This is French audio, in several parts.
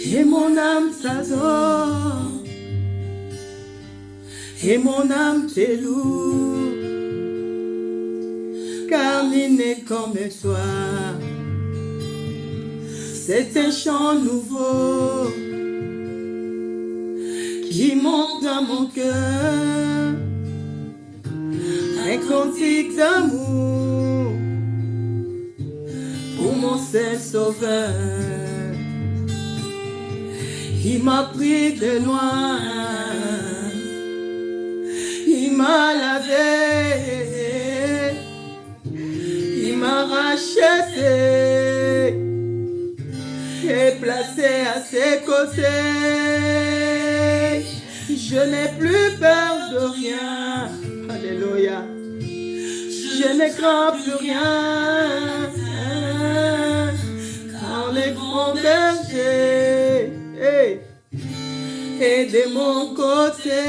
Et mon âme t'adore, et mon âme te loue, car il n'est comme toi. C'est un chant nouveau qui monte dans mon cœur, un cantique d'amour pour mon seul sauveur. Il m'a pris de loin, il m'a lavé, il m'a racheté et placé à ses côtés. Je n'ai plus peur de rien, alléluia. Je ne crains plus rien, car les grands bergers et de mon côté,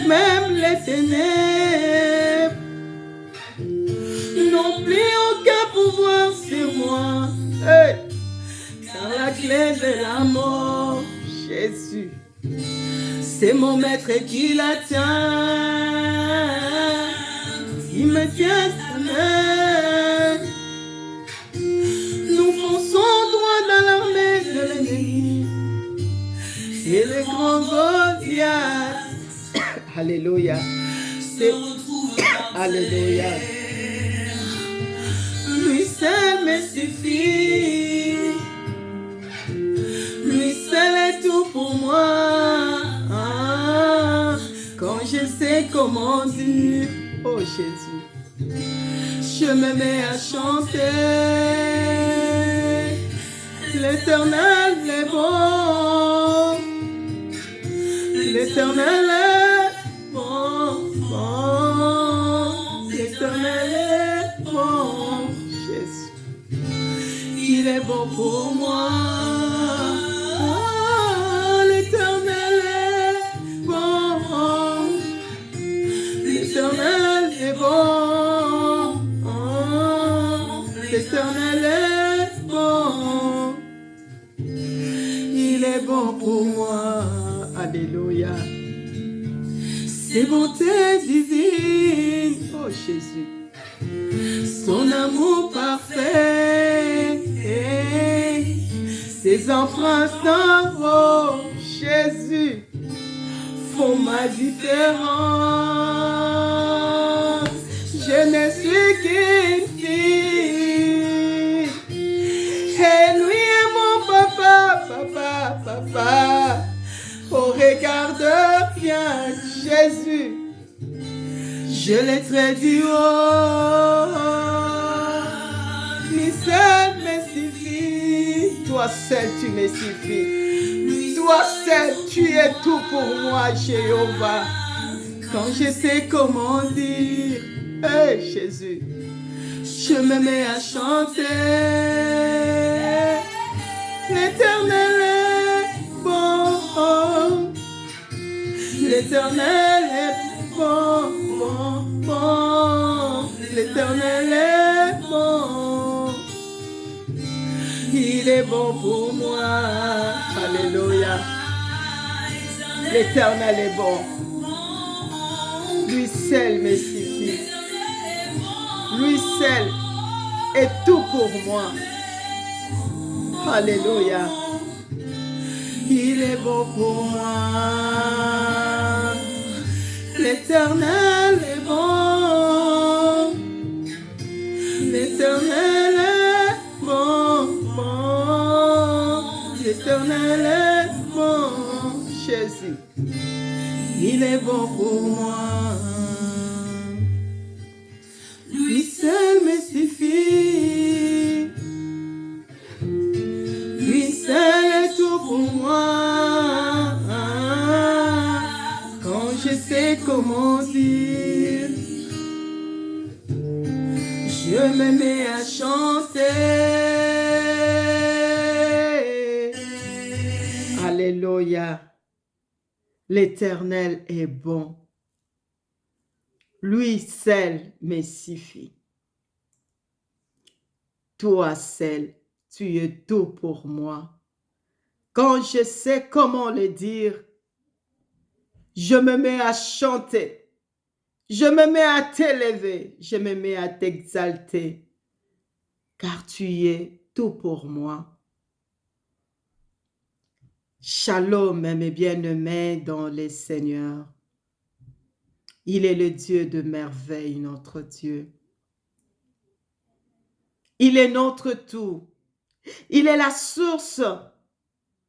même les ténèbres n'ont plus aucun pouvoir sur moi, car la clé de la mort, Jésus, c'est mon maître qui la tient. Il me tient sa main. Nous fonçons droit dans l'armée de l'ennemi. Et le grand Goliath, alléluia, c'est alléluia. Lui seul me suffit. Lui seul est tout pour moi. Quand je sais comment dire, oh Jésus, je me mets à chanter. L'Éternel est bon. L'Éternel est bon, bon. L'Éternel est bon, Jésus. Il est bon pour moi. L'Éternel est bon. L'Éternel est bon. L'Éternel est bon. Il est bon pour moi. Alléluia. Ses bontés divines, oh Jésus. Son amour parfait. Ses empreintes en oh Jésus font ma différence. Je ne suis qu'une fille. Et lui est mon papa, papa, papa. Au regard de rien, Jésus, je l'ai très du haut. Lui seul me suffit. Toi seul tu me suffis. Toi seul tu es tout pour moi, Jéhovah. Quand je sais comment dire, hey Jésus, je me mets à chanter. L'Éternel est bon. L'Éternel est bon, bon, bon. L'Éternel est bon. Il est bon pour moi. Alléluia. L'Éternel est bon. Lui seul me suffit. Lui seul est tout pour moi. Alléluia. Il est bon pour moi. L'Éternel est bon. L'Éternel est bon, bon. L'Éternel est bon, Jésus. Il est bon pour moi. Lui seul me suffit. Lui seul est tout pour moi. Quand je sais comment dire, je me mets à chanter. Alléluia. L'Éternel est bon. Lui seul me suffit. Toi seul tu es tout pour moi. Quand je sais comment le dire, je me mets à chanter, je me mets à t'élever, je me mets à t'exalter, car tu es tout pour moi. Shalom, mes bien-aimés dans les Seigneurs. Il est le Dieu de merveille, notre Dieu. Il est notre tout. Il est la source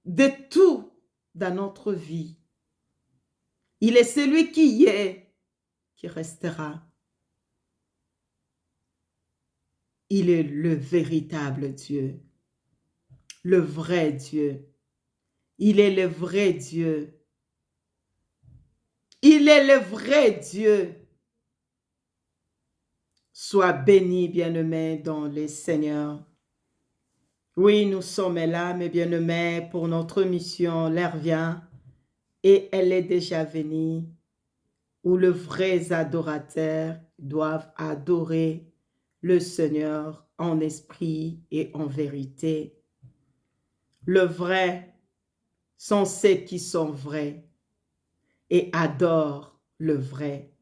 de tout dans notre vie. Il est celui qui est, qui restera. Il est le véritable Dieu, le vrai Dieu. Il est le vrai Dieu. Il est le vrai Dieu. Sois béni, bien-aimé, dans les Seigneurs. Oui, nous sommes là, mes bien-aimés, pour notre mission. L'heure vient et elle est déjà venue, où les vrais adorateurs doivent adorer le Seigneur en esprit et en vérité. Le vrai sont ceux qui sont vrais et adorent le vrai.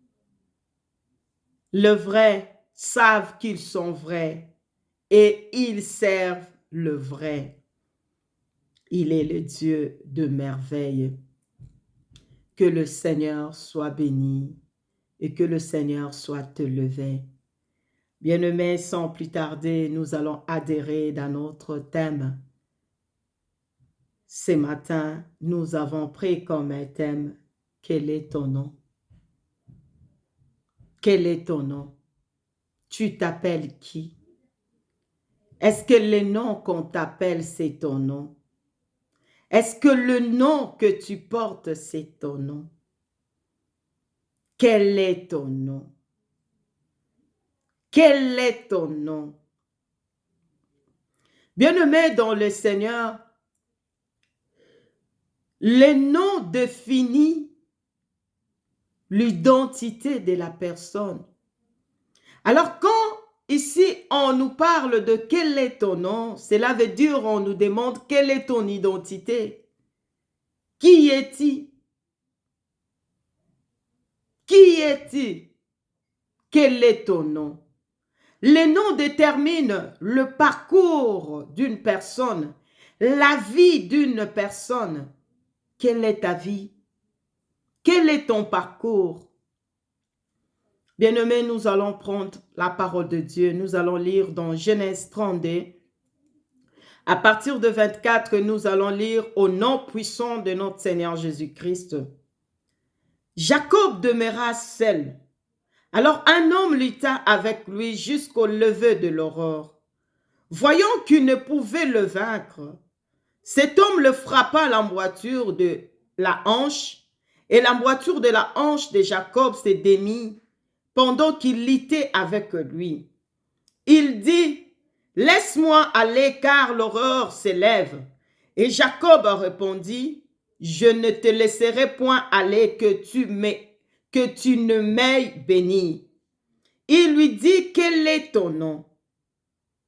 Le vrai savent qu'ils sont vrais et ils servent le vrai. Il est le Dieu de merveille. Que le Seigneur soit béni et que le Seigneur soit élevé. Bien-aimés, sans plus tarder, nous allons adhérer dans notre thème. Ce matin, nous avons pris comme un thème « Quel est ton nom ?» Quel est ton nom? Tu t'appelles qui? Est-ce que le nom qu'on t'appelle, c'est ton nom? Est-ce que le nom que tu portes, c'est ton nom? Quel est ton nom? Quel est ton nom? Bien-aimés dans le Seigneur, le nom définit l'identité de la personne. Alors quand ici on nous parle de quel est ton nom, cela veut dire on nous demande quelle est ton identité. Qui es-tu? Qui es-tu? Quel est ton nom? Le nom détermine le parcours d'une personne, la vie d'une personne. Quelle est ta vie? Quel est ton parcours? Bien-aimés, nous allons prendre la parole de Dieu. Nous allons lire dans Genèse 32. À partir de 24, nous allons lire au nom puissant de notre Seigneur Jésus-Christ. Jacob demeura seul. Alors un homme lutta avec lui jusqu'au lever de l'aurore. Voyant qu'il ne pouvait le vaincre, cet homme le frappa à l'emboîture de la hanche, et l'emboîture de la hanche de Jacob se démit pendant qu'il luttait avec lui. Il dit, « Laisse-moi aller car l'aurore s'élève. » Et Jacob répondit, « Je ne te laisserai point aller que tu ne m'aies béni. » Il lui dit, « Quel est ton nom? »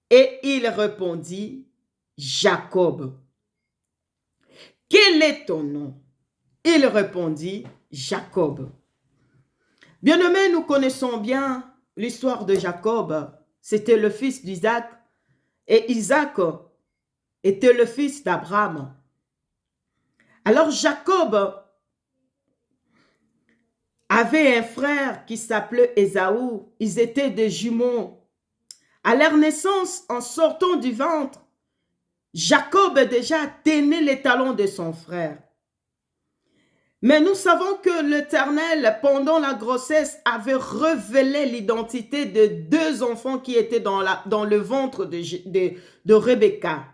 Et il répondit, « Jacob. » « Quel est ton nom? » Il répondit, « Jacob. » Bien-aimés, nous connaissons bien l'histoire de Jacob. C'était le fils d'Isaac et Isaac était le fils d'Abraham. Alors Jacob avait un frère qui s'appelait Ésaü. Ils étaient des jumeaux. À leur naissance, en sortant du ventre, Jacob déjà tenait les talons de son frère. Mais nous savons que l'Éternel, pendant la grossesse, avait révélé l'identité de deux enfants qui étaient dans le ventre de Rebecca.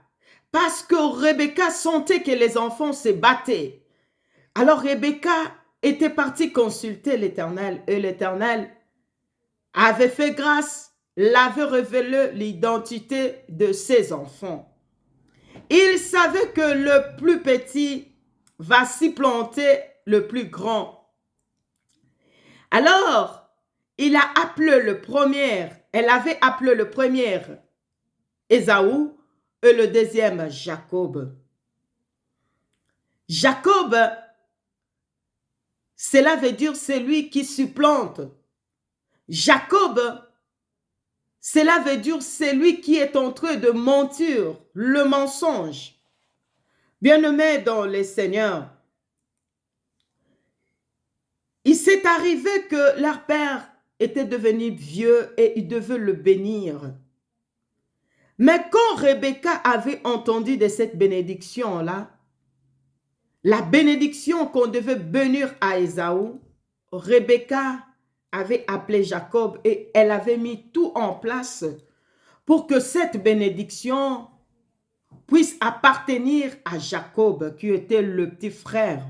Parce que Rebecca sentait que les enfants se battaient. Alors Rebecca était partie consulter l'Éternel et l'Éternel avait fait grâce, l'avait révélé l'identité de ses enfants. Il savait que le plus petit va supplanter le plus grand. Alors, il a appelé le premier, elle avait appelé le premier Ésaü Et le deuxième, Jacob. Jacob, cela veut dire celui qui supplante. Jacob, cela veut dire celui qui est en train de mentir, le mensonge. Bien-aimés dans le Seigneur, il s'est arrivé que leur père était devenu vieux et il devait le bénir. Mais quand Rebecca avait entendu de cette bénédiction-là, la bénédiction qu'on devait bénir à Ésaü, Rebecca avait appelé Jacob et elle avait mis tout en place pour que cette bénédiction puisse appartenir à Jacob, qui était le petit frère.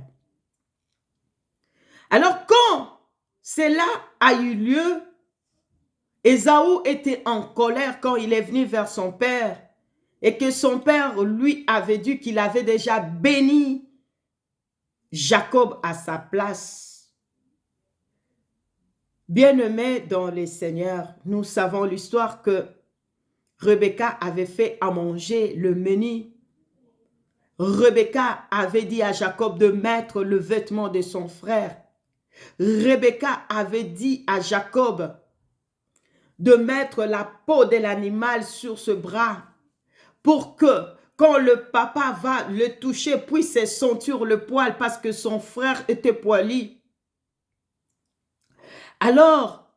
Alors quand cela a eu lieu, Ésaü était en colère quand il est venu vers son père et que son père lui avait dit qu'il avait déjà béni Jacob à sa place. Bien-aimés dans le Seigneur, nous savons l'histoire que Rebecca avait fait à manger le menu. Rebecca avait dit à Jacob de mettre le vêtement de son frère. Rebecca avait dit à Jacob de mettre la peau de l'animal sur ce bras pour que quand le papa va le toucher, puisse sentir le poil parce que son frère était poilu. Alors,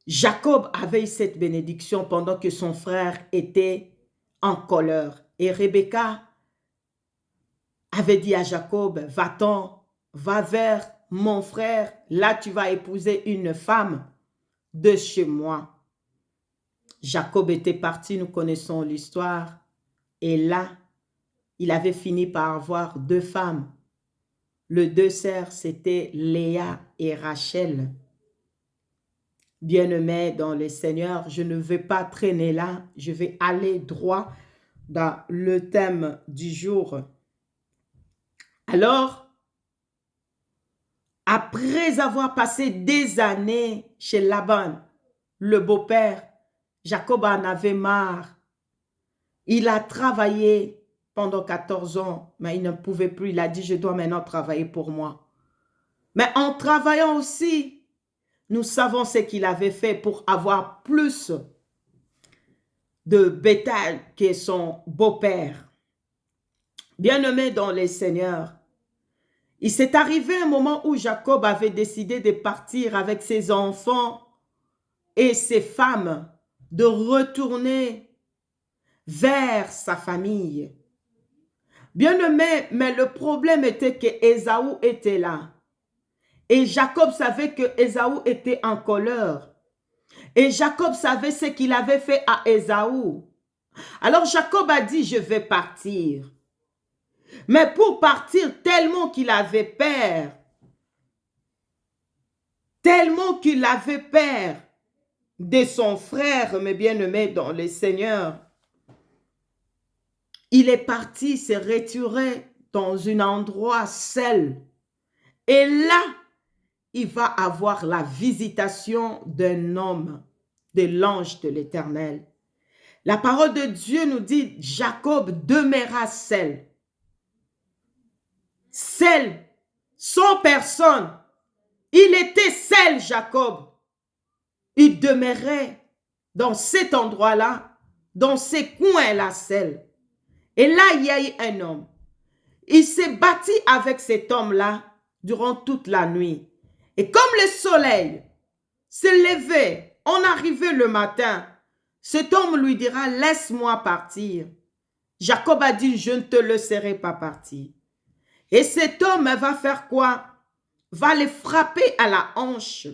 Jacob avait cette bénédiction pendant que son frère était en colère. Et Rebecca avait dit à Jacob, va-t'en, va vers mon frère, là tu vas épouser une femme de chez moi. Jacob était parti, nous connaissons l'histoire. Et là, il avait fini par avoir deux femmes. Les deux sœurs, c'était Léa et Rachel. Bien-aimés dans le Seigneur, je ne vais pas traîner là, je vais aller droit dans le thème du jour. Alors, après avoir passé des années chez Laban, le beau-père, Jacob en avait marre. Il a travaillé pendant 14 ans, mais il ne pouvait plus. Il a dit, je dois maintenant travailler pour moi. Mais en travaillant aussi, nous savons ce qu'il avait fait pour avoir plus de bétail que son beau-père. Bien-aimé dans le Seigneur, il s'est arrivé un moment où Jacob avait décidé de partir avec ses enfants et ses femmes, de retourner vers sa famille. Bien-aimé, mais le problème était que Ésaü était là. Et Jacob savait que Ésaü était en colère. Et Jacob savait ce qu'il avait fait à Ésaü. Alors Jacob a dit, je vais partir. Mais pour partir, tellement qu'il avait peur de son frère, mes bien-aimés dans le Seigneur, il est parti se retirer dans un endroit seul. Et là, il va avoir la visitation d'un homme, de l'ange de l'Éternel. La parole de Dieu nous dit, Jacob demeura seul. Seul, sans personne. Il était seul, Jacob. Il demeurait dans cet endroit-là, dans ces coins-là, seul. Et là, il y a eu un homme. Il s'est battu avec cet homme-là durant toute la nuit. Et comme le soleil se levait, on arrivait le matin, cet homme lui dira, laisse-moi partir. Jacob a dit, je ne te laisserai pas partir. Et cet homme va faire quoi? Va le frapper à la hanche.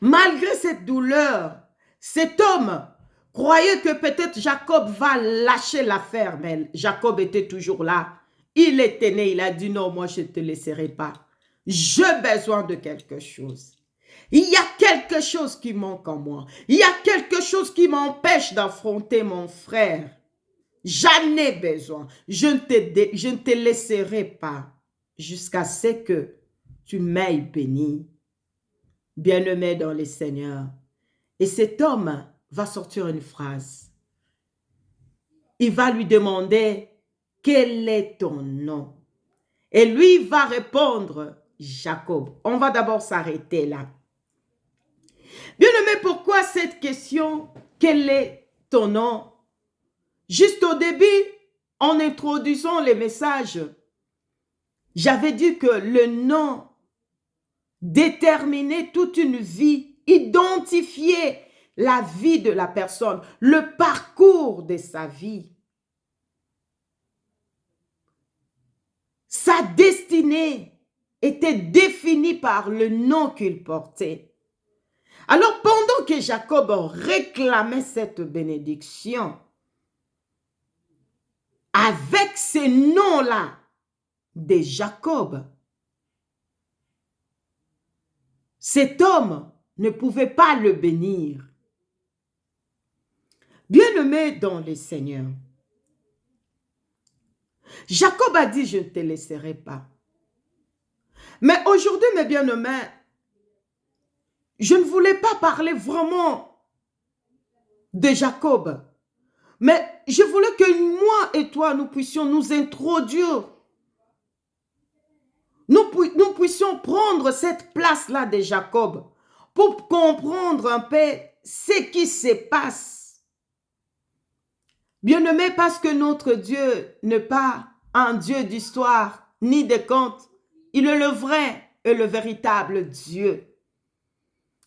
Malgré cette douleur, cet homme croyait que peut-être Jacob va lâcher l'affaire, mais Jacob était toujours là. Il était né, il a dit non, moi je ne te laisserai pas. J'ai besoin de quelque chose. Il y a quelque chose qui manque en moi. Il y a quelque chose qui m'empêche d'affronter mon frère. J'en ai besoin. Je ne te laisserai pas jusqu'à ce que tu m'aies béni. Bien-aimé dans le Seigneur. Et cet homme va sortir une phrase. il va lui demander, quel est ton nom? Et lui va répondre, Jacob. On va d'abord s'arrêter là. Bien-aimé, pourquoi cette question, quel est ton nom? Juste au début, en introduisant les messages, j'avais dit que le nom déterminait toute une vie, identifiait la vie de la personne, le parcours de sa vie. Sa destinée était définie par le nom qu'il portait. Alors, pendant que Jacob réclamait cette bénédiction, avec ces noms-là de Jacob, cet homme ne pouvait pas le bénir. Bien-aimé dans le Seigneur, Jacob a dit, je ne te laisserai pas. Mais aujourd'hui, mes bien-aimés, je ne voulais pas parler vraiment de Jacob, mais je voulais que moi et toi, nous puissions nous introduire, nous puissions prendre cette place-là de Jacob pour comprendre un peu ce qui se passe. Bien-aimé, parce que notre Dieu n'est pas un Dieu d'histoire ni de contes. Il est le vrai et le véritable Dieu.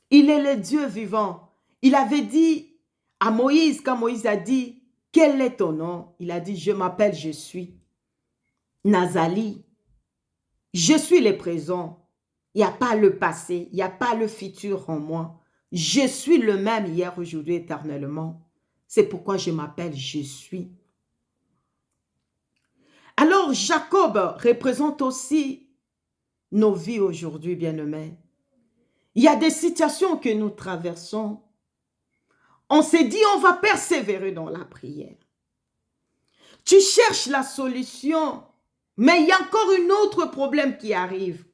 Il est le Dieu vivant. Il avait dit à Moïse, quand Moïse a dit, quel est ton nom? Il a dit, je m'appelle, je suis Nazali. Je suis le présent. Il n'y a pas le passé, il n'y a pas le futur en moi. Je suis le même hier, aujourd'hui, éternellement. C'est pourquoi je m'appelle, je suis. Alors, Jacob représente aussi nos vies aujourd'hui, bien-aimés. Il y a des situations que nous traversons. On s'est dit, on va persévérer dans la prière. Tu cherches la solution, mais il y a encore un autre problème qui arrive.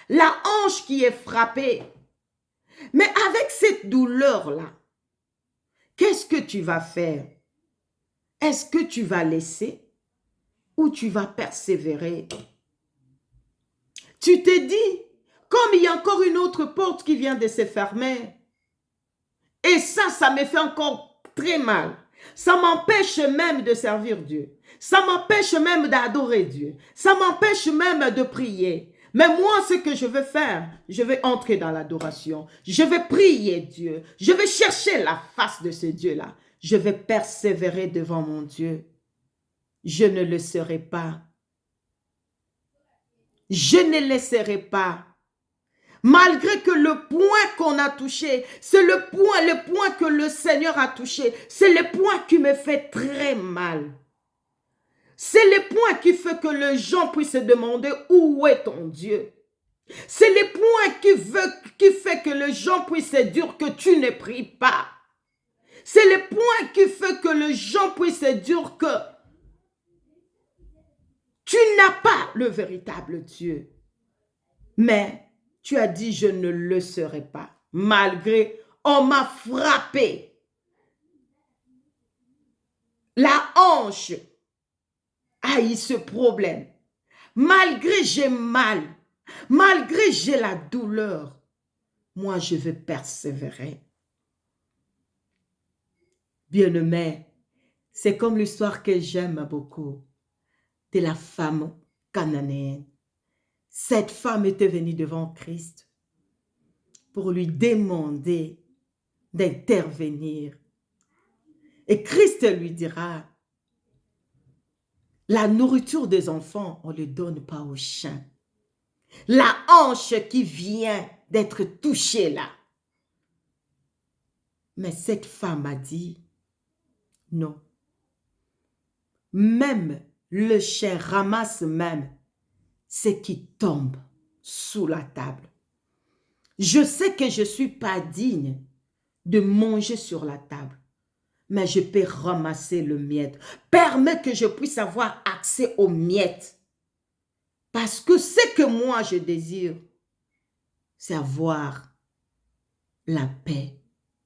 La hanche qui est frappée. Mais avec cette douleur-là, qu'est-ce que tu vas faire? Est-ce que tu vas laisser ou tu vas persévérer? Tu te dis, comme il y a encore une autre porte qui vient de se fermer, et ça me fait encore très mal. Ça m'empêche même de servir Dieu. Ça m'empêche même d'adorer Dieu. Ça m'empêche même de prier. Mais moi, ce que je veux faire, je vais entrer dans l'adoration. Je vais prier Dieu. Je vais chercher la face de ce Dieu-là. Je vais persévérer devant mon Dieu. Je ne le serai pas. Je ne laisserai pas. Malgré que le point qu'on a touché, c'est le point que le Seigneur a touché, c'est le point qui me fait très mal. C'est le point qui fait que les gens puissent se demander où est ton Dieu. C'est le point qui fait que les gens puissent dire que tu ne pries pas. C'est le point qui fait que les gens puissent dire que tu n'as pas le véritable Dieu. Mais tu as dit, je ne le serai pas. Malgré, on m'a frappé. La hanche a eu ce problème. Malgré j'ai mal, malgré j'ai la douleur, moi je vais persévérer. Bien-aimé, c'est comme l'histoire que j'aime beaucoup de la femme cananéenne. Cette femme était venue devant Christ pour lui demander d'intervenir. Et Christ lui dira, la nourriture des enfants, on ne le donne pas aux chiens. La hanche qui vient d'être touchée là. Mais cette femme a dit, non. Même le chien ramasse même ce qui tombe sous la table. Je sais que je ne suis pas digne de manger sur la table, mais je peux ramasser le miette. Permets que je puisse avoir accès aux miettes. Parce que ce que moi je désire, c'est avoir la paix,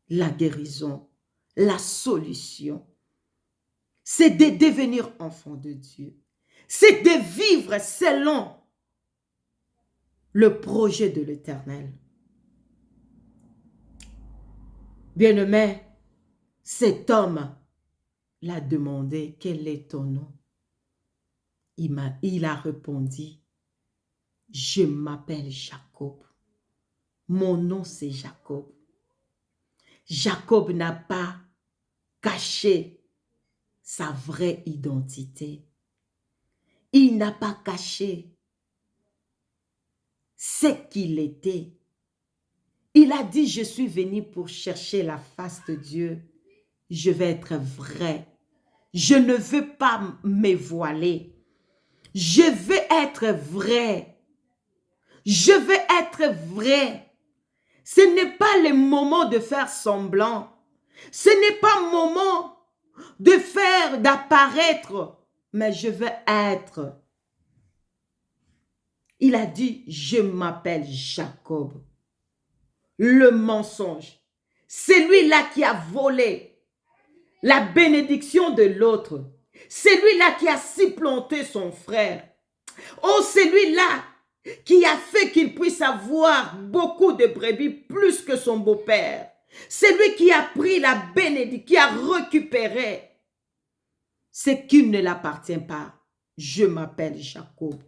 la guérison, la solution. c'est de devenir enfant de Dieu. C'est de vivre selon le projet de l'Éternel. Bien-aimé, cet homme l'a demandé, quel est ton nom? Il a répondu, je m'appelle Jacob. Mon nom c'est Jacob. Jacob n'a pas caché sa vraie identité. Il n'a pas caché ce qu'il était. Il a dit, je suis venu pour chercher la face de Dieu. Je vais être vrai. Je ne veux pas me voiler. Je veux être vrai. Je veux être vrai. Ce n'est pas le moment de faire semblant. Ce n'est pas le moment de faire, d'apparaître. Mais je veux être. Il a dit, je m'appelle Jacob. Le mensonge. Celui-là qui a volé la bénédiction de l'autre. Celui-là qui a supplanté son frère. Oh, celui-là qui a fait qu'il puisse avoir beaucoup de brebis plus que son beau-père. Celui qui a pris la bénédiction, qui a récupéré ce qui ne l'appartient pas. Je m'appelle Jacob.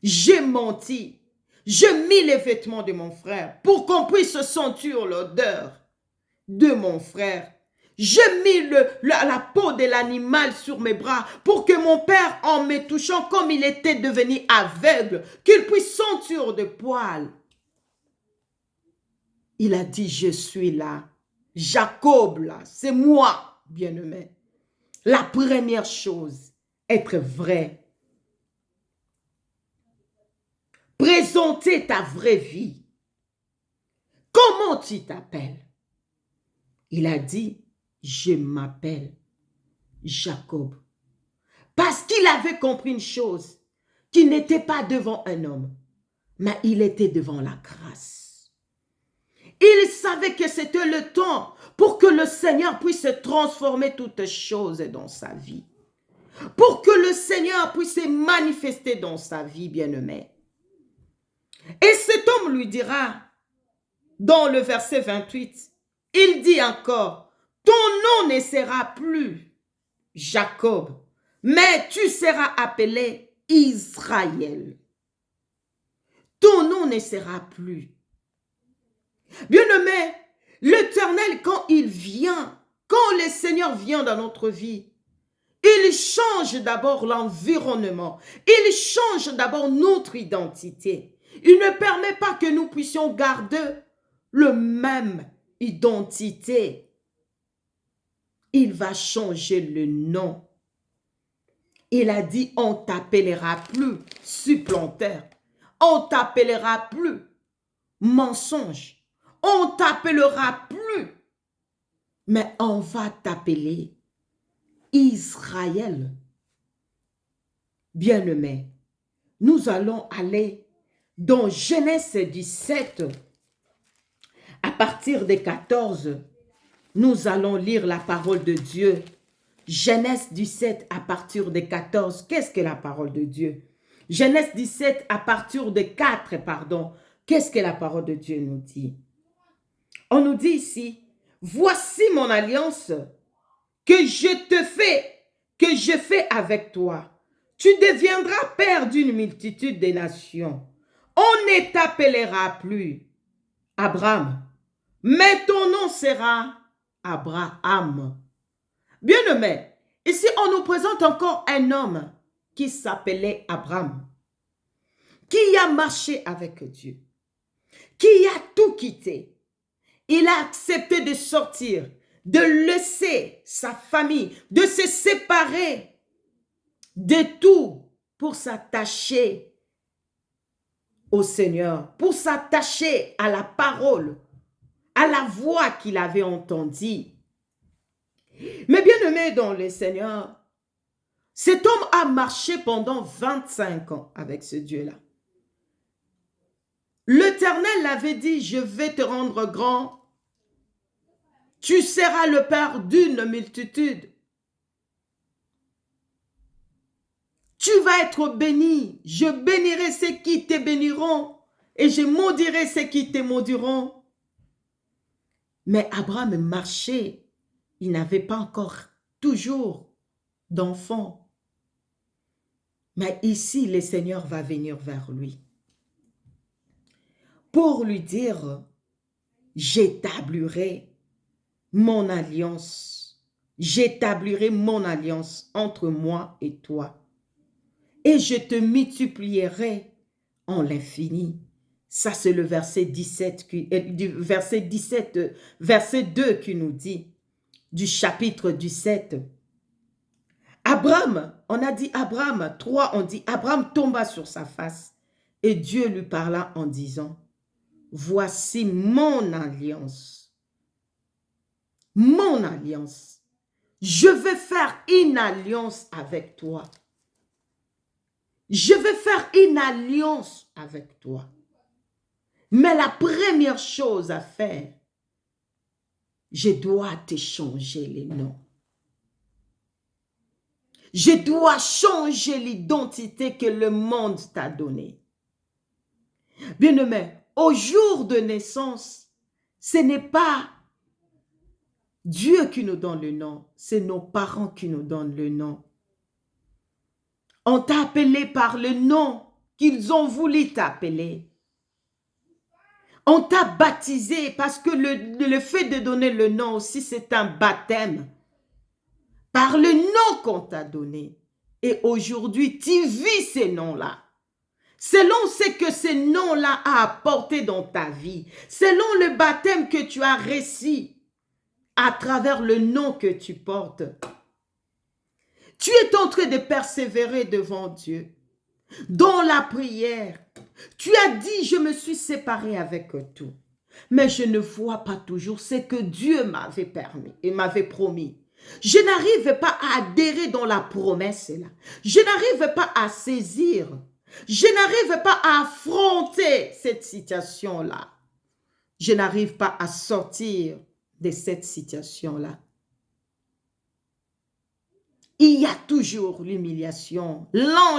J'ai menti. Je mis les vêtements de mon frère pour qu'on puisse sentir l'odeur de mon frère. J'ai mis la peau de l'animal sur mes bras pour que mon père, en me touchant comme il était devenu aveugle, qu'il puisse sentir de poils. Il a dit, je suis là. Jacob, là, c'est moi, bien-aimé. La première chose, être vrai. Présenter ta vraie vie. Comment tu t'appelles? Il a dit, je m'appelle Jacob. Parce qu'il avait compris une chose, qu'il n'était pas devant un homme, mais il était devant la grâce. Il savait que c'était le temps pour que le Seigneur puisse transformer toutes choses dans sa vie. Pour que le Seigneur puisse se manifester dans sa vie, bien-aimé. Et cet homme lui dira, dans le verset 28, il dit encore, ton nom ne sera plus Jacob, mais tu seras appelé Israël. Ton nom ne sera plus. Bien-aimé, l'Éternel, quand il vient, quand le Seigneur vient dans notre vie, il change d'abord l'environnement. Il change d'abord notre identité. Il ne permet pas que nous puissions garder le même identité. Il va changer le nom. Il a dit, on ne t'appellera plus supplanteur. On ne t'appellera plus mensonge. On ne t'appellera plus. Mais on va t'appeler Israël. Bien-aimé, nous allons aller dans Genèse 17, à partir de 14, nous allons lire la parole de Dieu. Genèse 17 à partir de 14, qu'est-ce que la parole de Dieu? Genèse 17 à partir de 4, pardon, qu'est-ce que la parole de Dieu nous dit? On nous dit ici, voici mon alliance que je fais avec toi. Tu deviendras père d'une multitude de nations. On ne t'appellera plus Abraham, mais ton nom sera Abraham. Bien-aimé, ici on nous présente encore un homme qui s'appelait Abraham, qui a marché avec Dieu, qui a tout quitté. Il a accepté de sortir, de laisser sa famille, de se séparer de tout pour s'attacher au Seigneur, pour s'attacher à la parole, à la voix qu'il avait entendue. Mais bien aimé dans le Seigneur, cet homme a marché pendant 25 ans avec ce Dieu-là. L'Éternel l'avait dit, je vais te rendre grand, tu seras le père d'une multitude. vas être béni. Je bénirai ceux qui te béniront et je maudirai ceux qui te maudiront. Mais Abraham marchait. Il n'avait pas encore toujours d'enfant. Mais ici, le Seigneur va venir vers lui pour lui dire, j'établirai mon alliance. J'établirai mon alliance entre moi et toi. Et je te multiplierai en l'infini. Ça, c'est le verset 17, verset 2 qui nous dit, du chapitre 17. Abraham, on a dit Abraham, 3, on dit Abraham tomba sur sa face et Dieu lui parla en disant, voici mon alliance. Mon alliance. Je vais faire une alliance avec toi. Je vais faire une alliance avec toi. Mais la première chose à faire, je dois te changer les noms. Je dois changer l'identité que le monde t'a donnée. Bien-aimé, au jour de naissance, ce n'est pas Dieu qui nous donne le nom, c'est nos parents qui nous donnent le nom. On t'a appelé par le nom qu'ils ont voulu t'appeler. On t'a baptisé parce que le fait de donner le nom aussi, c'est un baptême. Par le nom qu'on t'a donné. Et aujourd'hui, tu vis ces noms-là. Selon ce que ces noms-là a apporté dans ta vie. Selon le baptême que tu as reçu à travers le nom que tu portes. Tu es en train de persévérer devant Dieu. Dans la prière, tu as dit, je me suis séparé avec tout. Mais je ne vois pas toujours ce que Dieu m'avait permis et m'avait promis. Je n'arrive pas à adhérer dans la promesse là. Je n'arrive pas à saisir. Je n'arrive pas à affronter cette situation-là. Je n'arrive pas à sortir de cette situation-là. Il y a toujours l'humiliation, la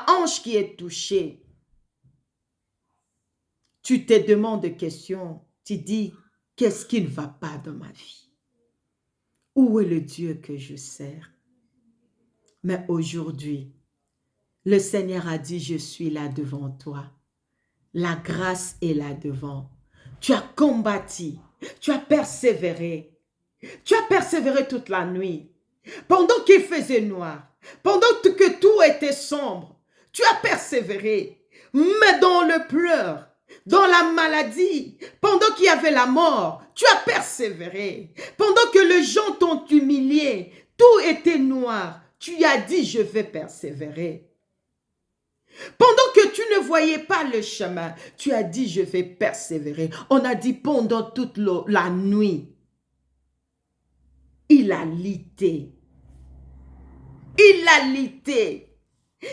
hanche qui est touchée. Tu te demandes des questions, tu dis, qu'est-ce qui ne va pas dans ma vie? Où est le Dieu que je sers? Mais aujourd'hui, le Seigneur a dit, je suis là devant toi. La grâce est là devant. Tu as combattu, tu as persévéré. Tu as persévéré toute la nuit. Pendant qu'il faisait noir, pendant que tout était sombre, tu as persévéré. Mais dans le pleur, dans la maladie, pendant qu'il y avait la mort, tu as persévéré. Pendant que les gens t'ont humilié, tout était noir, tu as dit, je vais persévérer. Pendant que tu ne voyais pas le chemin, tu as dit, je vais persévérer. On a dit pendant toute la nuit, il a lutté. Il a lutté.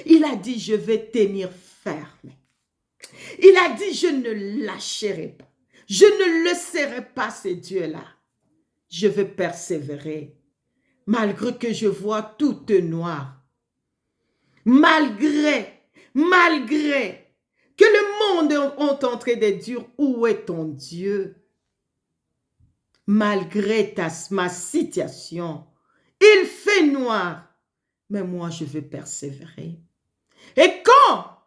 Il a dit, je vais tenir ferme. Il a dit, je ne lâcherai pas. Je ne laisserai pas ce Dieu-là. Je vais persévérer. Malgré que je vois tout noir. Malgré que le monde est en train de dire, où est ton Dieu? Malgré ma situation, il fait noir. Mais moi, je vais persévérer. Et quand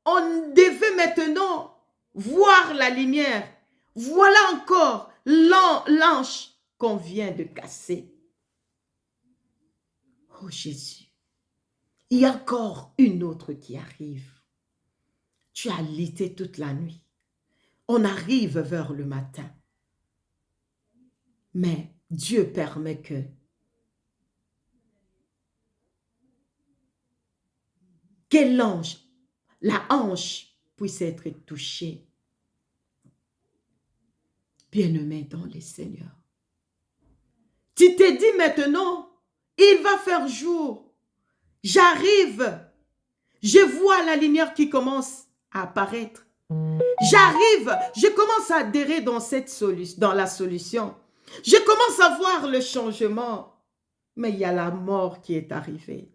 on devait maintenant voir la lumière, voilà encore l'ange qu'on vient de casser. Oh Jésus, il y a encore une autre qui arrive. Tu as lutté toute la nuit. On arrive vers le matin. Mais Dieu permet que l'ange, la hanche puisse être touchée. Bien-aimé dans le Seigneur. Tu t'es dit maintenant, il va faire jour. J'arrive. Je vois la lumière qui commence à apparaître. J'arrive. Je commence à adhérer dans la solution. Je commence à voir le changement. Mais il y a la mort qui est arrivée.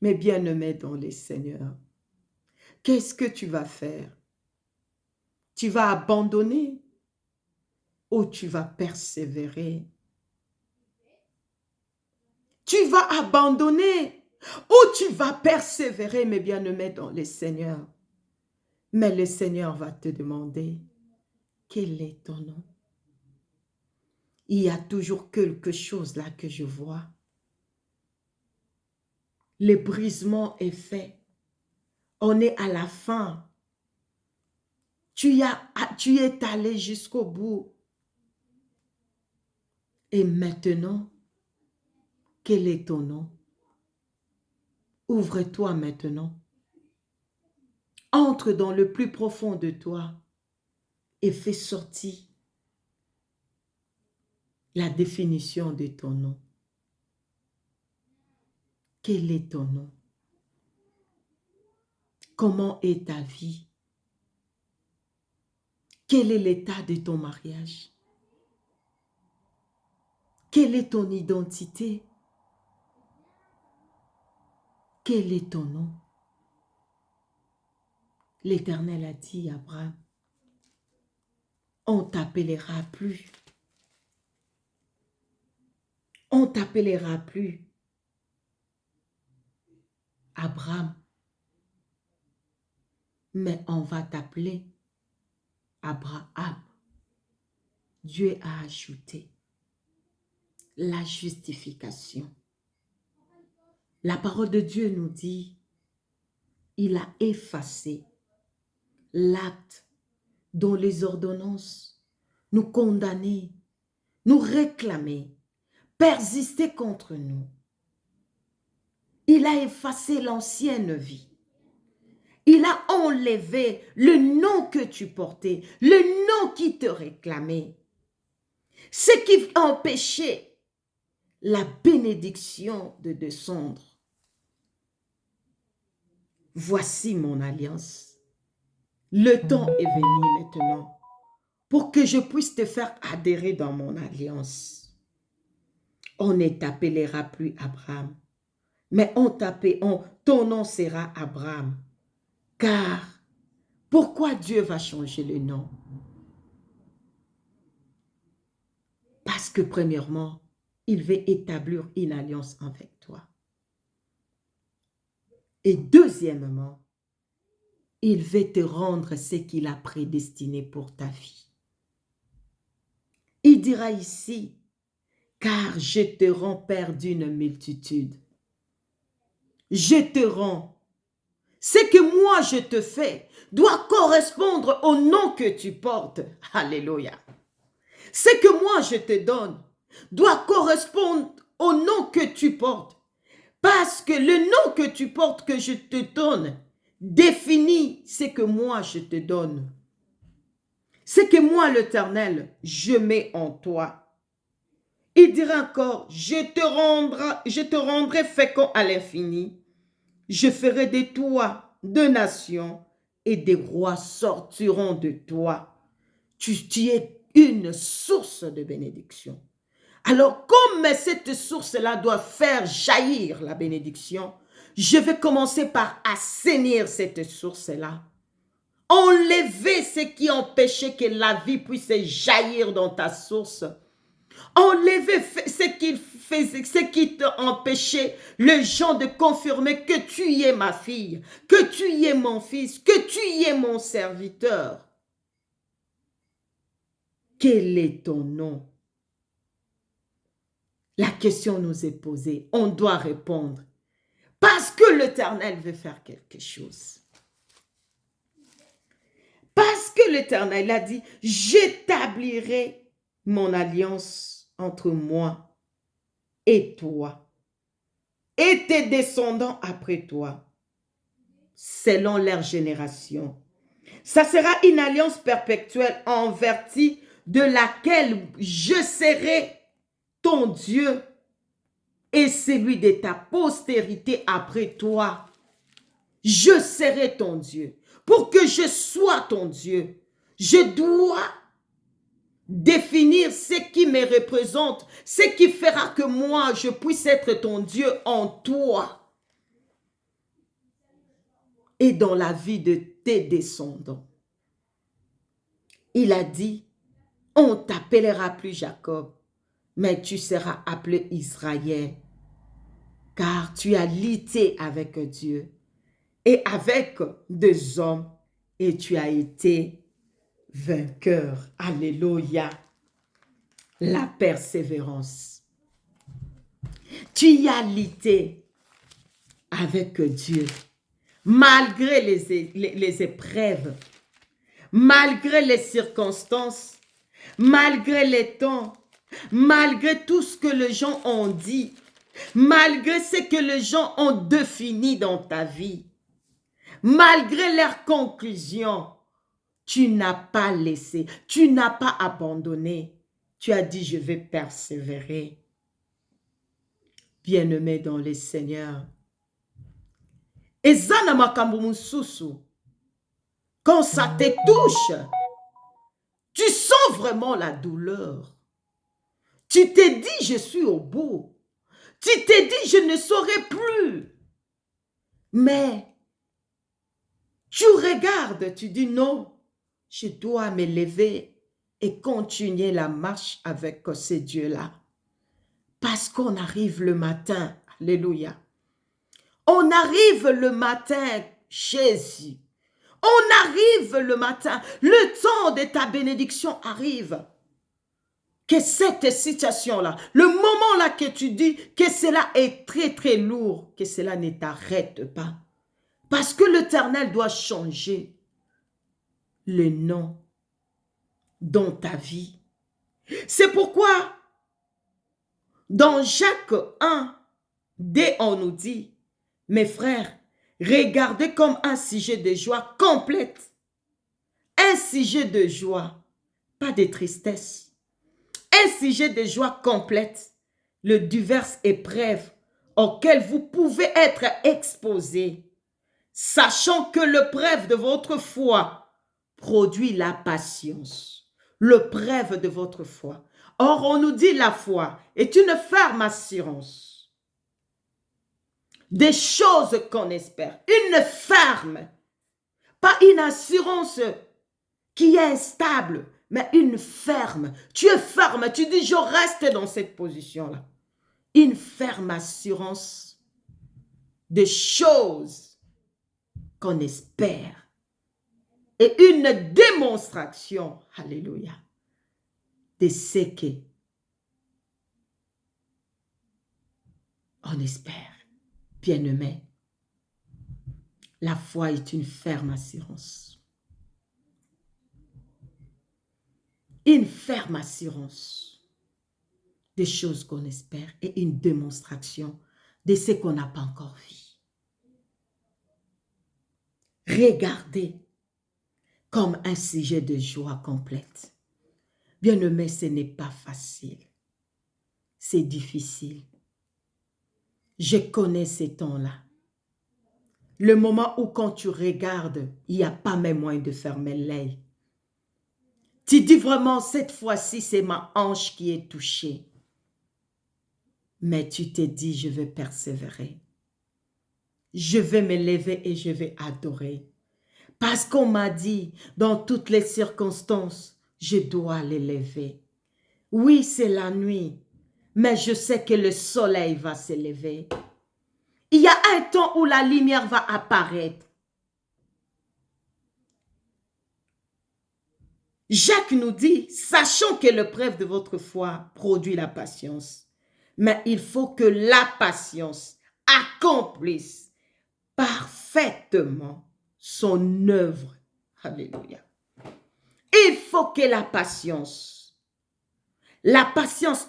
Mes bien-aimés dans les Seigneurs, qu'est-ce que tu vas faire? Tu vas abandonner ou tu vas persévérer? Tu vas abandonner ou tu vas persévérer, mes bien-aimés dans les Seigneurs? Mais le Seigneur va te demander, quel est ton nom? Il y a toujours quelque chose là que je vois. Le brisement est fait. On est à la fin. Tu es allé jusqu'au bout. Et maintenant, quel est ton nom? Ouvre-toi maintenant. Entre dans le plus profond de toi et fais sortir la définition de ton nom. Quel est ton nom? Comment est ta vie? Quel est l'état de ton mariage? Quelle est ton identité? Quel est ton nom? L'Éternel a dit à Abraham, on t'appellera plus. On t'appellera plus Abraham, mais on va t'appeler Abraham. Dieu a ajouté la justification. La parole de Dieu nous dit, il a effacé l'acte dont les ordonnances nous condamnaient, nous réclamaient, persistaient contre nous. Il a effacé l'ancienne vie. Il a enlevé le nom que tu portais, le nom qui te réclamait. Ce qui empêchait la bénédiction de descendre. Voici mon alliance. Le temps est venu maintenant pour que je puisse te faire adhérer dans mon alliance. On ne t'appellera plus Abraham, mais ton nom sera Abraham. Car, pourquoi Dieu va changer le nom? Parce que premièrement, il veut établir une alliance avec toi. Et deuxièmement, il veut te rendre ce qu'il a prédestiné pour ta vie. Il dira ici, car je te rends père d'une multitude. Je te rends. Ce que moi je te fais doit correspondre au nom que tu portes. Alléluia. Ce que moi je te donne doit correspondre au nom que tu portes. Parce que le nom que tu portes, que je te donne, définit ce que moi je te donne. Ce que moi, l'Éternel, je mets en toi. Il dira encore, je te rendrai fécond à l'infini. Je ferai de toi deux nations et des rois sortiront de toi. Tu es une source de bénédiction. Alors, comme cette source-là doit faire jaillir la bénédiction, je vais commencer par assainir cette source-là. Enlever ce qui empêchait que la vie puisse jaillir dans ta source. Enlever ce qui t'empêchait, le genre de confirmer que tu y es ma fille, que tu y es mon fils, que tu y es mon serviteur. Quel est ton nom? La question nous est posée. On doit répondre. Parce que l'Éternel veut faire quelque chose. Parce que l'Éternel a dit, j'établirai mon alliance entre moi et toi et tes descendants après toi, selon leur génération. Ça sera une alliance perpétuelle en vertu de laquelle je serai ton Dieu et celui de ta postérité après toi. Je serai ton Dieu. Pour que je sois ton Dieu, je dois définir ce qui me représente, ce qui fera que moi, je puisse être ton Dieu en toi. et dans la vie de tes descendants. Il a dit, on ne t'appellera plus Jacob, mais tu seras appelé Israël, car tu as lutté avec Dieu et avec des hommes, et tu as été vainqueur. Alléluia. La persévérance. Tu y as lutté avec Dieu, malgré les épreuves, malgré les circonstances, malgré les temps, malgré tout ce que les gens ont dit, malgré ce que les gens ont défini dans ta vie, malgré leurs conclusions, tu n'as pas laissé, tu n'as pas abandonné. Tu as dit, je vais persévérer. Bien-aimé dans le Seigneur. Ezana makambo mususu. Quand ça te touche, tu sens vraiment la douleur. Tu t'es dit, je suis au bout. Tu t'es dit, je ne saurai plus. Mais tu regardes, tu dis non, je dois me lever et continuer la marche avec ce Dieu-là. Parce qu'on arrive le matin, alléluia. On arrive le matin, Jésus. On arrive le matin, le temps de ta bénédiction arrive. Que cette situation-là, le moment-là que tu dis que cela est très très lourd, que cela ne t'arrête pas. Parce que l'Éternel doit changer le nom dans ta vie. C'est pourquoi, dans Jacques 1, on nous dit, mes frères, regardez comme un sujet de joie complète. Un sujet de joie, pas de tristesse. Un sujet de joie complète, le diverses épreuves auxquelles vous pouvez être exposés, sachant que l'épreuve de votre foi produit la patience. L'épreuve de votre foi. Or, on nous dit la foi est une ferme assurance des choses qu'on espère. Une ferme, pas une assurance qui est instable, mais une ferme. Tu es ferme, tu dis je reste dans cette position-là. Une ferme assurance des choses qu'on espère. Et une démonstration, alléluia, de ce qu'on espère. Bien-aimé, la foi est une ferme assurance. Une ferme assurance des choses qu'on espère et une démonstration de ce qu'on n'a pas encore vu. Regardez comme un sujet de joie complète. Bien-aimé, ce n'est pas facile. C'est difficile. Je connais ces temps-là. Le moment où quand tu regardes, il n'y a pas même moyen de fermer l'œil. Tu dis vraiment, cette fois-ci, c'est ma hanche qui est touchée. Mais tu t'es dit, je vais persévérer. Je vais me lever et je vais adorer. Parce qu'on m'a dit, dans toutes les circonstances, je dois les lever. Oui, c'est la nuit, mais je sais que le soleil va se lever. Il y a un temps où la lumière va apparaître. Jacques nous dit, sachant que l'épreuve de votre foi produit la patience, mais il faut que la patience accomplisse parfaitement son œuvre. Alléluia. Il faut que la patience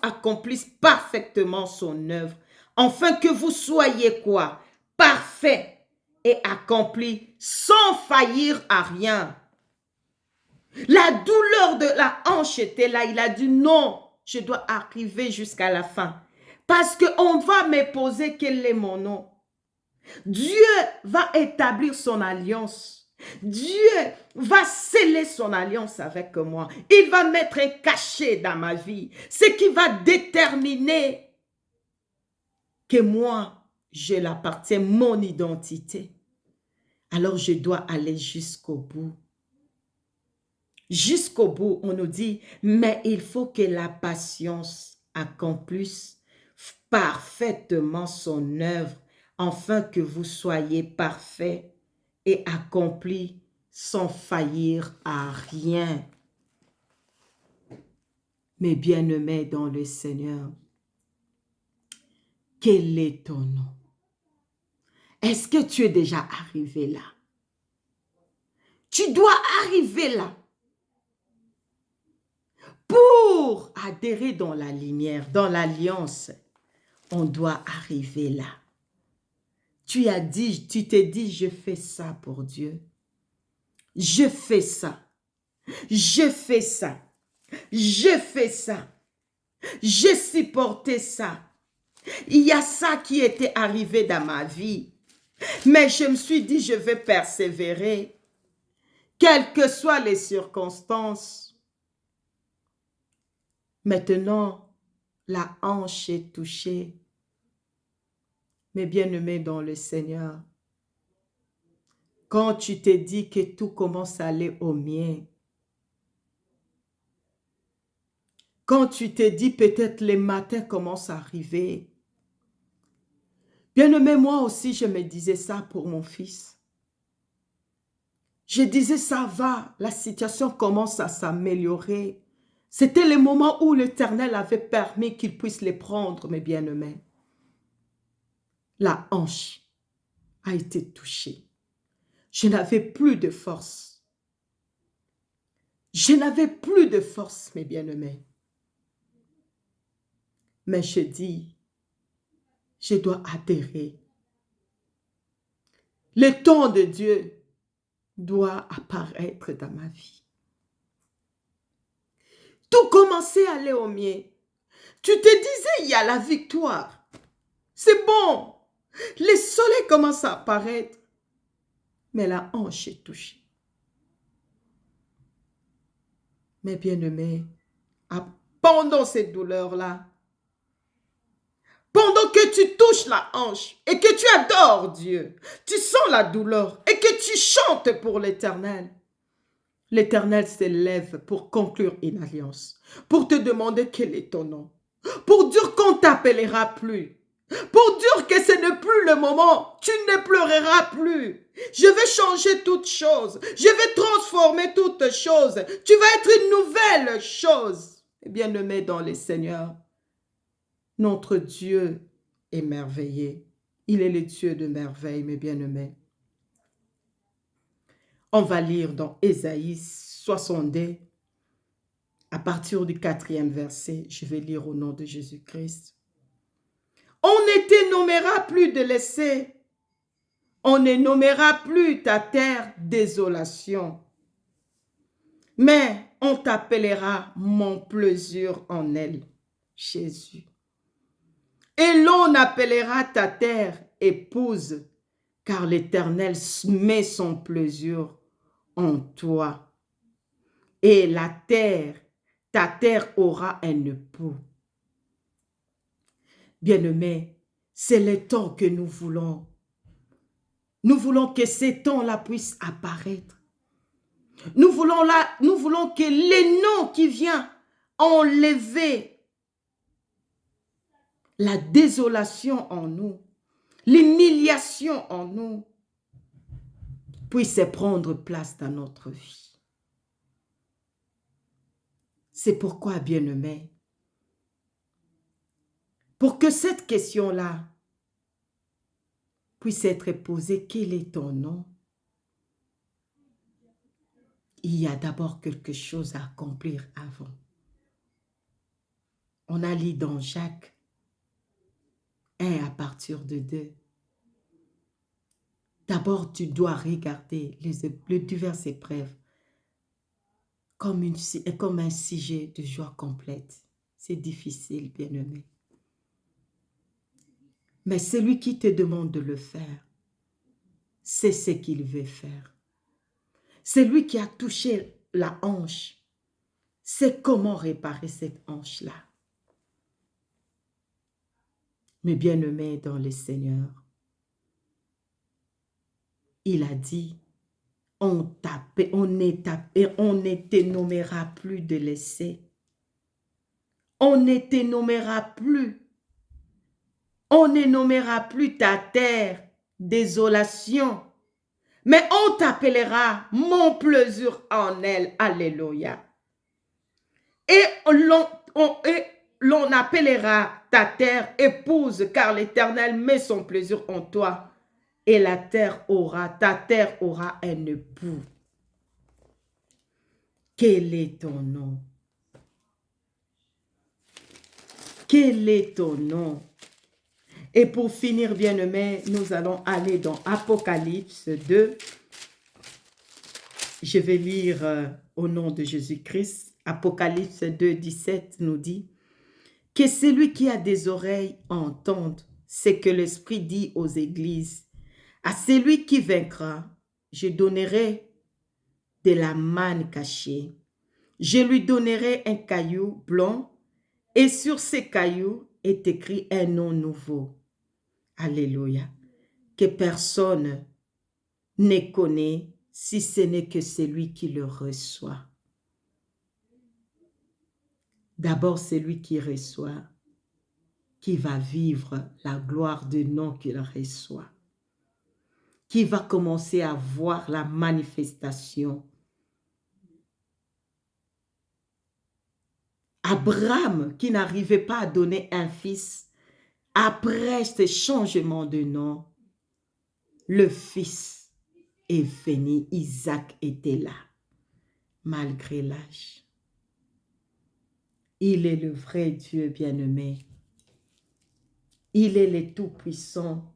accomplisse parfaitement son œuvre, afin que vous soyez quoi? Parfait et accompli, sans faillir à rien. La douleur de la hanche était là. Il a dit non, je dois arriver jusqu'à la fin. Parce qu'on va me poser quel est mon nom. Dieu va établir son alliance. Dieu va sceller son alliance avec moi. Il va mettre un cachet dans ma vie. Ce qui va déterminer que moi, je l'appartiens, mon identité. alors je dois aller jusqu'au bout. Jusqu'au bout, on nous dit, mais il faut que la patience accomplisse parfaitement son œuvre, afin que vous soyez parfaits et accomplis sans faillir à rien. Mes bien-aimés dans le Seigneur, quel est ton nom? Est-ce que tu es déjà arrivé là? Tu dois arriver là. Pour adhérer dans la lumière, dans l'alliance, on doit arriver là. Tu t'es dit, je fais ça pour Dieu. Je fais ça. Je fais ça. Je fais ça. J'ai supporté ça. Il y a ça qui était arrivé dans ma vie. Mais je me suis dit, je vais persévérer. Quelles que soient les circonstances. Maintenant, la hanche est touchée. Mes bien-aimés dans le Seigneur, quand tu t'es dit que tout commence à aller au mien, quand tu t'es dit peut-être les matins commencent à arriver, bien-aimé, moi aussi je me disais ça pour mon fils. Je disais ça va, la situation commence à s'améliorer. C'était le moment où l'Éternel avait permis qu'il puisse les prendre, mes bien-aimés. La hanche a été touchée. Je n'avais plus de force. Je n'avais plus de force, mes bien-aimés. Mais je dis, je dois adhérer. Le temps de Dieu doit apparaître dans ma vie. Tout commençait à aller au mieux. Tu te disais, il y a la victoire. C'est bon. Le soleil commence à apparaître. Mais la hanche est touchée. Mes bien-aimés, pendant cette douleur-là, pendant que tu touches la hanche et que tu adores Dieu, tu sens la douleur et que tu chantes pour l'Éternel. L'Éternel s'élève pour conclure une alliance, pour te demander quel est ton nom, pour dire qu'on ne t'appellera plus, pour dire que ce n'est plus le moment, tu ne pleureras plus. Je vais changer toutes choses, je vais transformer toutes choses, tu vas être une nouvelle chose. Bien-aimé dans le Seigneur, notre Dieu est merveilleux. Il est le Dieu de merveille, mes bien-aimés. On va lire dans Ésaïe 62, à partir du 4e verset. Je vais lire au nom de Jésus-Christ. On ne te nommera plus délaissé. On ne nommera plus ta terre désolation. Mais on t'appellera mon plaisir en elle, Jésus. Et l'on appellera ta terre épouse, car l'Éternel met son plaisir en toi. Et la terre, ta terre aura un époux. Bien-aimés, c'est le temps que nous voulons. Nous voulons que ces temps-là puissent apparaître. Nous voulons que les noms qui viennent enlever la désolation en nous, l'humiliation en nous, puisse prendre place dans notre vie. C'est pourquoi, bien-aimés, pour que cette question-là puisse être posée, quel est ton nom? Il y a d'abord quelque chose à accomplir avant. On a lu dans Jacques 1 à partir de 2. D'abord, tu dois regarder les diverses épreuves comme un sujet de joie complète. C'est difficile, bien-aimé. Mais celui qui te demande de le faire, c'est ce qu'il veut faire. Celui qui a touché la hanche, c'est comment réparer cette hanche-là. Mes bien-aimés dans le Seigneur, il a dit, on ne t'énommera plus de laisser. On ne t'énommera plus. On ne nommera plus ta terre désolation. Mais on t'appellera mon plaisir en elle. Alléluia. Et l'on appellera ta terre épouse, car l'Éternel met son plaisir en toi. Et ta terre aura un époux. Quel est ton nom? Quel est ton nom? Et pour finir, bien-aimés, nous allons aller dans Apocalypse 2. Je vais lire au nom de Jésus-Christ. Apocalypse 2, 17 nous dit « Que celui qui a des oreilles entende ce que l'Esprit dit aux églises. À celui qui vaincra, je donnerai de la manne cachée. Je lui donnerai un caillou blanc et sur ce caillou est écrit un nom nouveau. » Alléluia. Que personne ne connaît si ce n'est que celui qui le reçoit. D'abord, celui qui reçoit, qui va vivre la gloire du nom qu'il reçoit, qui va commencer à voir la manifestation. Abraham, qui n'arrivait pas à donner un fils, après ce changement de nom, le fils est venu, Isaac était là, malgré l'âge. Il est le vrai Dieu bien-aimé. Il est le Tout-Puissant.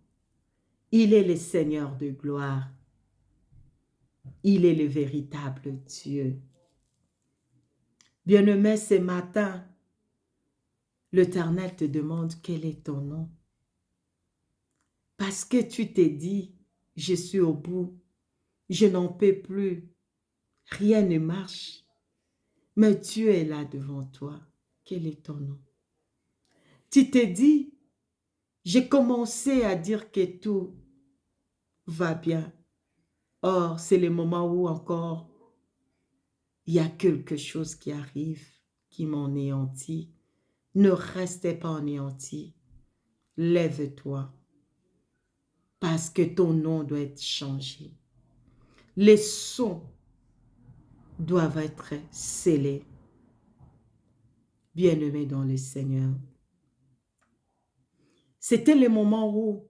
Il est le Seigneur de gloire. Il est le véritable Dieu. Bien-aimé, ce matin, l'Éternel te demande quel est ton nom. Parce que tu t'es dit, je suis au bout, je n'en peux plus, rien ne marche. Mais Dieu est là devant toi. Quel est ton nom? Tu t'es dit, j'ai commencé à dire que tout va bien. Or, c'est le moment où encore il y a quelque chose qui arrive, qui m'anéantit. Ne restez pas anéanti. Lève-toi. Parce que ton nom doit être changé. Les sons doivent être scellés. Bien-aimés dans le Seigneur. C'était le moment où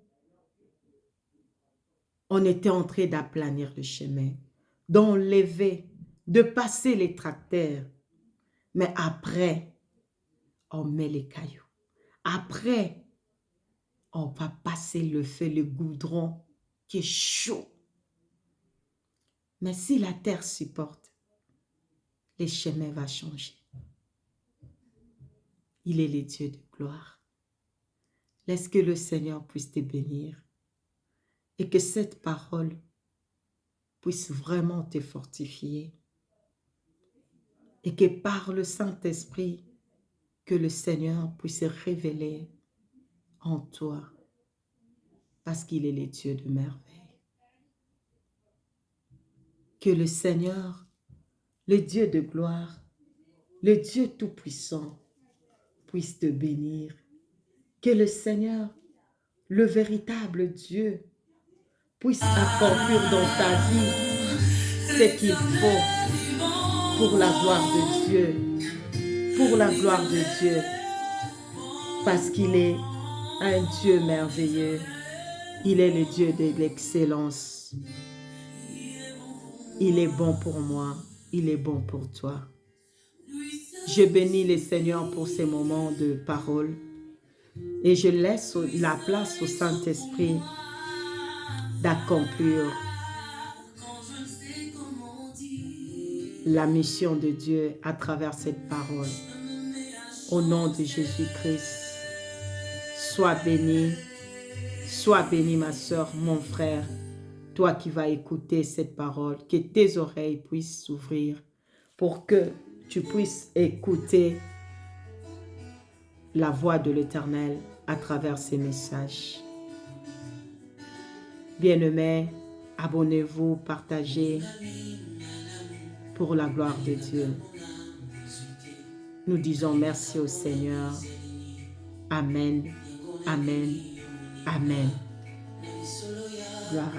on était en train d'aplanir le chemin, d'enlever, de passer les tracteurs. Mais après, on met les cailloux. Après, on va passer le feu, le goudron qui est chaud. Mais si la terre supporte, le chemin va changer. Il est le Dieu de gloire. Laisse que le Seigneur puisse te bénir et que cette parole puisse vraiment te fortifier et que par le Saint-Esprit, que le Seigneur puisse se révéler en toi parce qu'il est le Dieu de merveille. Que le Seigneur, le Dieu de gloire, le Dieu tout-puissant puisse te bénir. Que le Seigneur, le véritable Dieu, puisse accomplir dans ta vie ce qu'il faut pour la gloire de Dieu. Pour la gloire de Dieu. Parce qu'il est un Dieu merveilleux. Il est le Dieu de l'excellence. Il est bon pour moi. Il est bon pour toi. Je bénis le Seigneur pour ces moments de parole. Et je laisse la place au Saint-Esprit d'accomplir la mission de Dieu à travers cette parole. Au nom de Jésus-Christ, sois béni ma soeur, mon frère, toi qui vas écouter cette parole, que tes oreilles puissent s'ouvrir pour que tu puisses écouter la voix de l'Éternel à travers ces messages. Bien-aimés, Abonnez-vous, partagez pour la gloire de Dieu. Nous disons merci au Seigneur. Amen, amen, amen. Gloire